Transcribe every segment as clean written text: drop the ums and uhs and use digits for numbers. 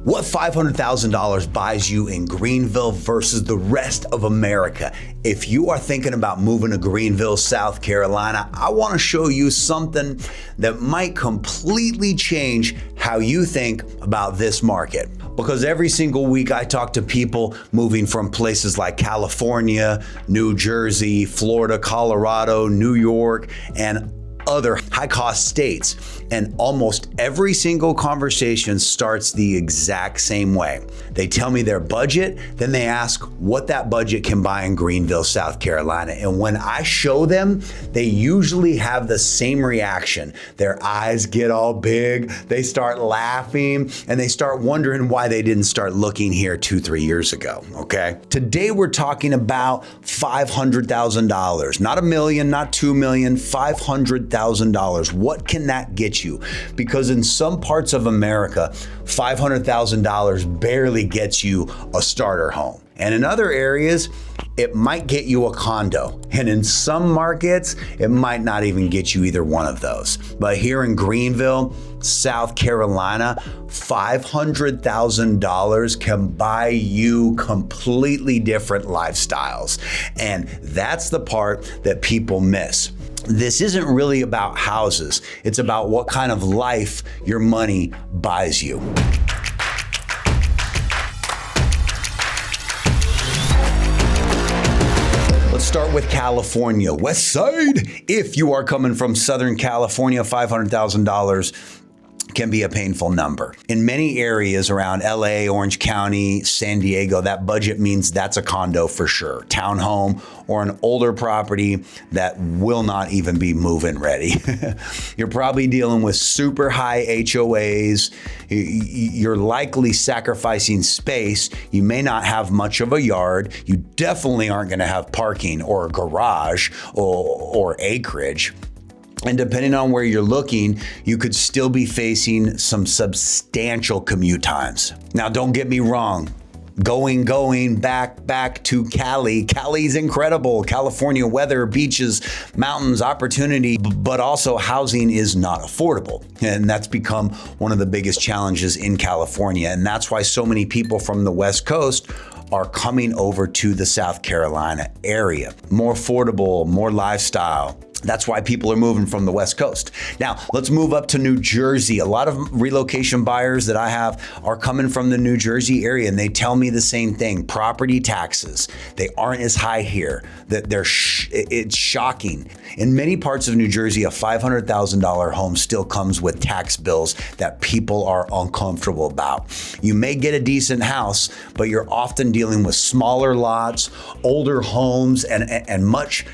What $500,000 buys you in Greenville versus the rest of America? If you are thinking about moving to Greenville, South Carolina, I want to show you something that might completely change how you think about this market. Because every single week I talk to people moving from places like California, New Jersey, Florida, Colorado, New York, and other high-cost states. And almost every single conversation starts the exact same way. They tell me their budget, then they ask what that budget can buy in Greenville, South Carolina. And when I show them, they usually have the same reaction. Their eyes get all big, they start laughing, and they start wondering why they didn't start looking here 2-3 years ago, okay? Today we're talking about $500,000, not $1 million, not $2 million, $500,000. What can that get you? Because in some parts of America, $500,000 barely gets you a starter home. And in other areas, it might get you a condo. And in some markets, it might not even get you either one of those. But here in Greenville, South Carolina, $500,000 can buy you completely different lifestyles. And that's the part that people miss. This isn't really about houses. It's about what kind of life your money buys you. Let's start with California, West Side. If you are coming from Southern California, $500,000 can be a painful number. In many areas around LA, Orange County, San Diego, that budget means that's a condo for sure. Townhome or an older property that will not even be move-in ready. You're probably dealing with super high HOAs. You're likely sacrificing space. You may not have much of a yard. You definitely aren't gonna have parking or a garage or acreage. And depending on where you're looking, you could still be facing some substantial commute times. Now, don't get me wrong. Going back to Cali. Cali's incredible. California weather, beaches, mountains, opportunity, but also housing is not affordable. And that's become one of the biggest challenges in California. And that's why so many people from the West Coast are coming over to the South Carolina area. More affordable, more lifestyle. That's why people are moving from the West Coast. Now, let's move up to New Jersey. A lot of relocation buyers that I have are coming from the New Jersey area, and they tell me the same thing. Property taxes, they aren't as high here. That it's shocking. In many parts of New Jersey, a $500,000 home still comes with tax bills that people are uncomfortable about. You may get a decent house, but you're often dealing with smaller lots, older homes, and much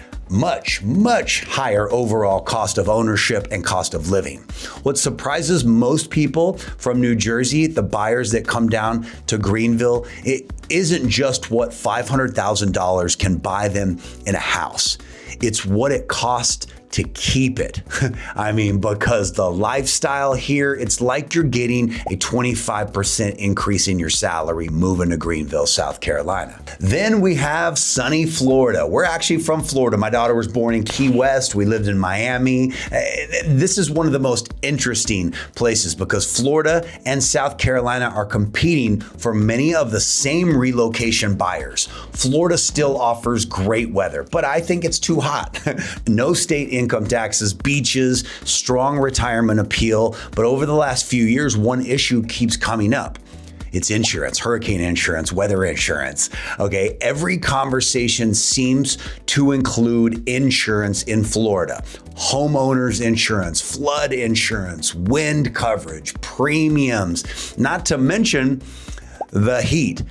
higher overall cost of ownership and cost of living. What surprises most people from New Jersey, the buyers that come down to Greenville, it isn't just what $500,000 can buy them in a house. It's what it costs to keep it. I mean, because the lifestyle here, it's like you're getting a 25% increase in your salary moving to Greenville, South Carolina. Then we have sunny Florida. We're actually from Florida. My daughter was born in Key West. We lived in Miami. This is one of the most interesting places because Florida and South Carolina are competing for many of the same relocation buyers. Florida still offers great weather, but I think it's too hot. No state income taxes, beaches, strong retirement appeal. But over the last few years, one issue keeps coming up. It's insurance, hurricane insurance, weather insurance. Okay, every conversation seems to include insurance in Florida. Homeowners insurance, flood insurance, wind coverage, premiums, not to mention the heat.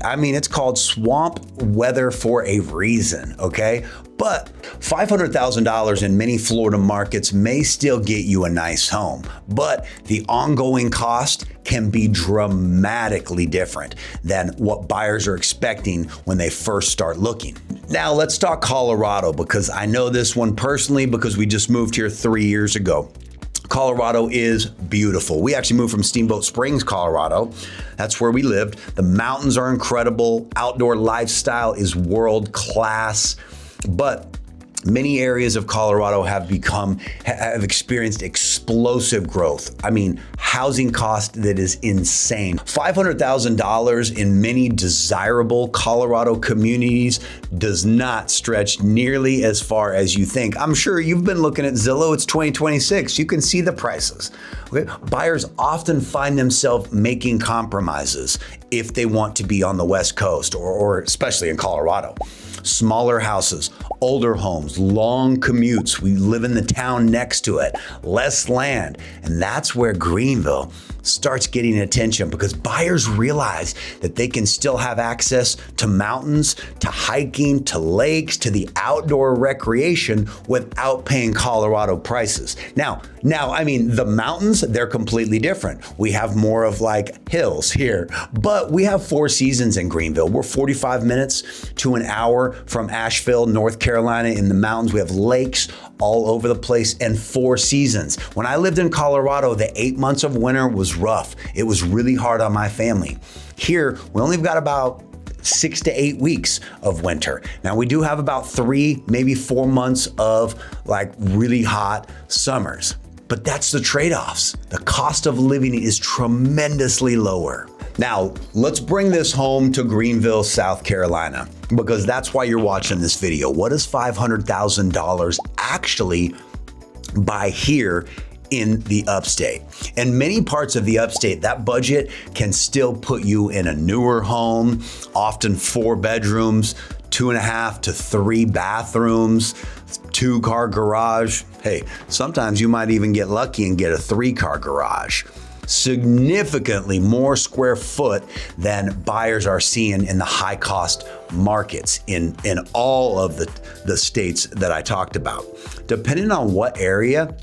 I mean, it's called swamp weather for a reason, okay? But $500,000 in many Florida markets may still get you a nice home, but the ongoing cost can be dramatically different than what buyers are expecting when they first start looking. Now let's talk Colorado, because I know this one personally because we just moved here 3 years ago. Colorado is beautiful. We actually moved from Steamboat Springs, Colorado. That's where we lived. The mountains are incredible. Outdoor lifestyle is world class. But many areas of Colorado have experienced explosive explosive growth. I mean, housing cost that is insane. $500,000 in many desirable Colorado communities does not stretch nearly as far as you think. I'm sure you've been looking at Zillow. It's 2026. You can see the prices. Okay? Buyers often find themselves making compromises if they want to be on the West Coast or especially in Colorado. Smaller houses, older homes, long commutes. We live in the town next to it, less land. And that's where Greenville starts getting attention because buyers realize that they can still have access to mountains, to hiking, to lakes, to the outdoor recreation without paying Colorado prices. Now, I mean, the mountains, they're completely different. We have more of like hills here, but we have 4 seasons in Greenville. We're 45 minutes to an hour from Asheville, North Carolina in the mountains. We have lakes all over the place and 4 seasons. When I lived in Colorado, the 8 months of winter was rough. It was really hard on my family. Here, we only got about 6 to 8 weeks of winter. Now we do have about 3, maybe 4 months of like really hot summers, but that's the trade-offs. The cost of living is tremendously lower. Now, let's bring this home to Greenville, South Carolina, because that's why you're watching this video. What does $500,000 actually buy here in the upstate? In many parts of the upstate, that budget can still put you in a newer home, often 4 bedrooms, 2.5 to 3 bathrooms, 2-car garage. Hey, sometimes you might even get lucky and get a 3-car garage. Significantly more square foot than buyers are seeing in the high cost markets in all of the states that I talked about. Depending on what area,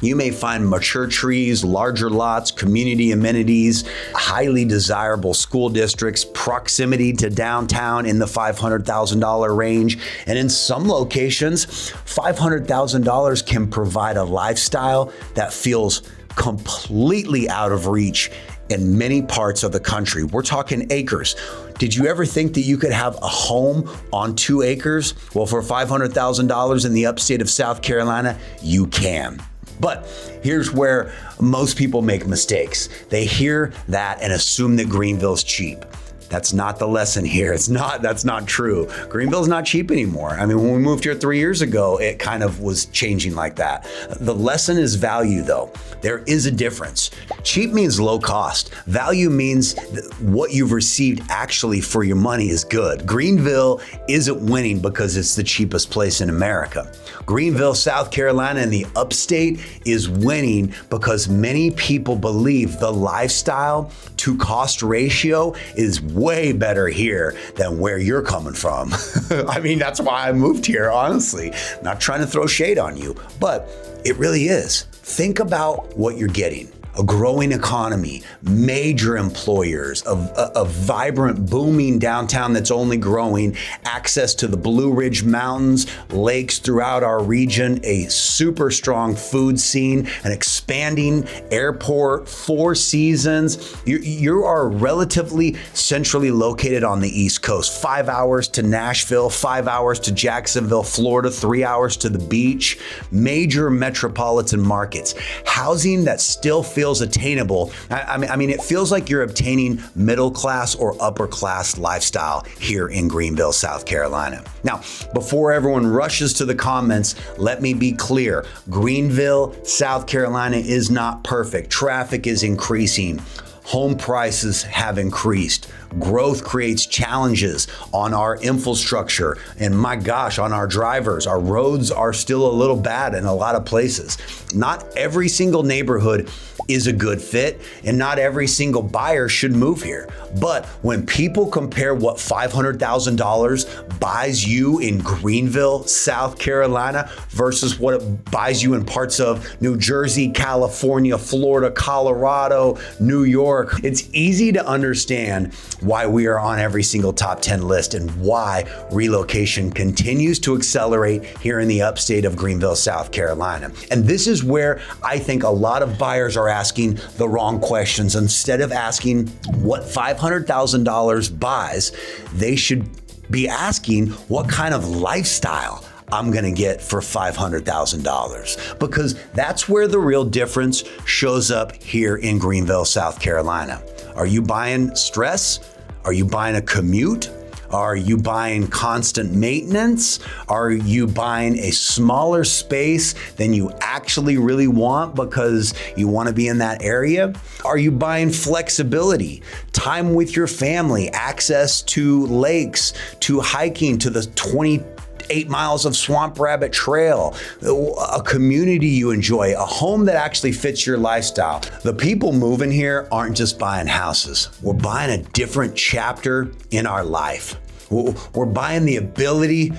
you may find mature trees, larger lots, community amenities, highly desirable school districts, proximity to downtown in the $500,000 range. And in some locations, $500,000 can provide a lifestyle that feels completely out of reach in many parts of the country. We're talking acres. Did you ever think that you could have a home on 2 acres? Well, for $500,000 in the upstate of South Carolina, you can. But here's where most people make mistakes. They hear that and assume that Greenville's cheap. That's not the lesson here. That's not true. Greenville's not cheap anymore. I mean, when we moved here 3 years ago, it kind of was changing like that. The lesson is value though. There is a difference. Cheap means low cost. Value means what you've received actually for your money is good. Greenville isn't winning because it's the cheapest place in America. Greenville, South Carolina, and the upstate is winning because many people believe the lifestyle to cost ratio is way better here than where you're coming from. I mean, that's why I moved here, honestly. Not trying to throw shade on you, but it really is. Think about what you're getting. A growing economy, major employers, a vibrant, booming downtown that's only growing, access to the Blue Ridge Mountains, lakes throughout our region, a super strong food scene, an expanding airport, 4 seasons. You are relatively centrally located on the East Coast. 5 hours to Nashville, 5 hours to Jacksonville, Florida, 3 hours to the beach. Major metropolitan markets. Housing that still feels attainable. I mean, it feels like you're obtaining middle class or upper class lifestyle here in Greenville, South Carolina. Now, before everyone rushes to the comments, let me be clear. Greenville, South Carolina is not perfect. Traffic is increasing. Home prices have increased. Growth creates challenges on our infrastructure and my gosh, on our drivers. Our roads are still a little bad in a lot of places. Not every single neighborhood is a good fit and not every single buyer should move here. But when people compare what $500,000 buys you in Greenville, South Carolina versus what it buys you in parts of New Jersey, California, Florida, Colorado, New York, it's easy to understand why we are on every single top 10 list and why relocation continues to accelerate here in the upstate of Greenville, South Carolina. And this is where I think a lot of buyers are asking the wrong questions. Instead of asking what $500,000 buys, they should be asking what kind of lifestyle I'm gonna get for $500,000, because that's where the real difference shows up here in Greenville, South Carolina. Are you buying stress? Are you buying a commute? Are you buying constant maintenance? Are you buying a smaller space than you actually really want because you want to be in that area? Are you buying flexibility, time with your family, access to lakes, to hiking, to the 28 miles of Swamp Rabbit Trail, a community you enjoy, a home that actually fits your lifestyle? The people moving here aren't just buying houses. We're buying a different chapter in our life. We're buying the ability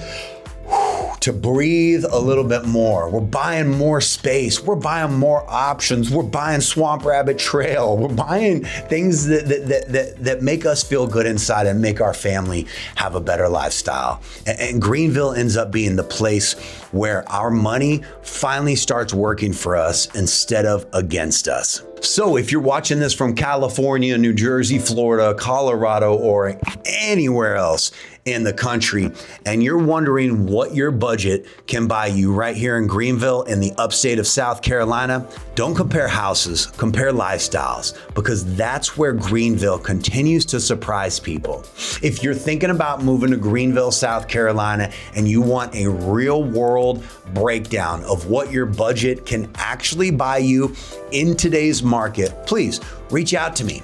to breathe a little bit more. We're buying more space. We're buying more options. We're buying Swamp Rabbit Trail. We're buying things that make us feel good inside and make our family have a better lifestyle. And Greenville ends up being the place where our money finally starts working for us instead of against us. So if you're watching this from California, New Jersey, Florida, Colorado, or anywhere else in the country, and you're wondering what your budget can buy you right here in Greenville in the upstate of South Carolina, don't compare houses, compare lifestyles, because that's where Greenville continues to surprise people. If you're thinking about moving to Greenville, South Carolina, and you want a real world breakdown of what your budget can actually buy you in today's market, please reach out to me.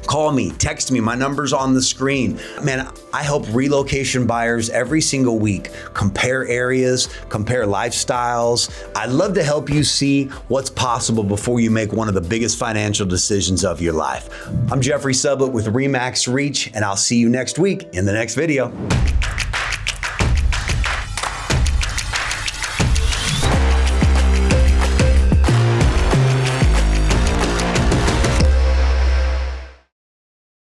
Call me, text me, my number's on the screen. Man, I help relocation buyers every single week compare areas, compare lifestyles. I'd love to help you see what's possible before you make one of the biggest financial decisions of your life. I'm Jeffrey Sublett with RE/MAX Reach, and I'll see you next week in the next video.